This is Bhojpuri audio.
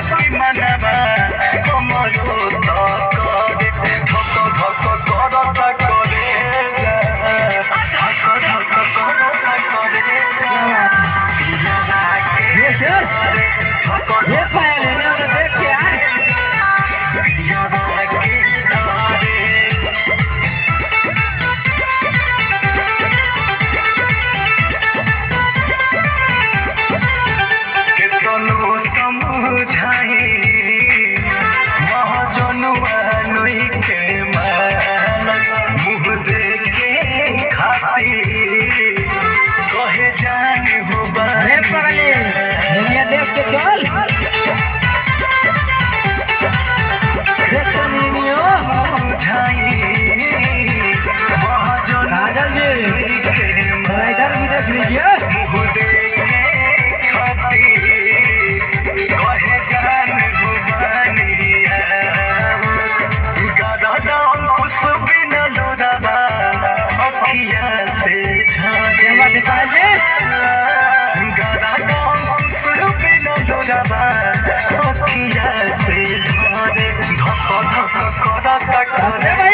बाकी मनवा हमरो तो करे धक धक करता करे धक धक करता करे पियावा के डरे धक ये पायल है ना देख के यार पियावा के डरे केतनो समझाई महाजनुआ नई के मानक मुँह देखे खातिर कहे जान हो अरे पगली दुनिया देख के चल देख तो नहीं हो समझाई महाजनुआ काजल जी के इधर भी देख लीजिए मुँह देखे खातिर कहे जान हो बनिया गादा दाम कुछ भी न लोराबा अखिया से झाड़े क्या बात है पायल जी गादा दाम कुछ भी न लोराबा अखिया से झाड़े धक धक करता करे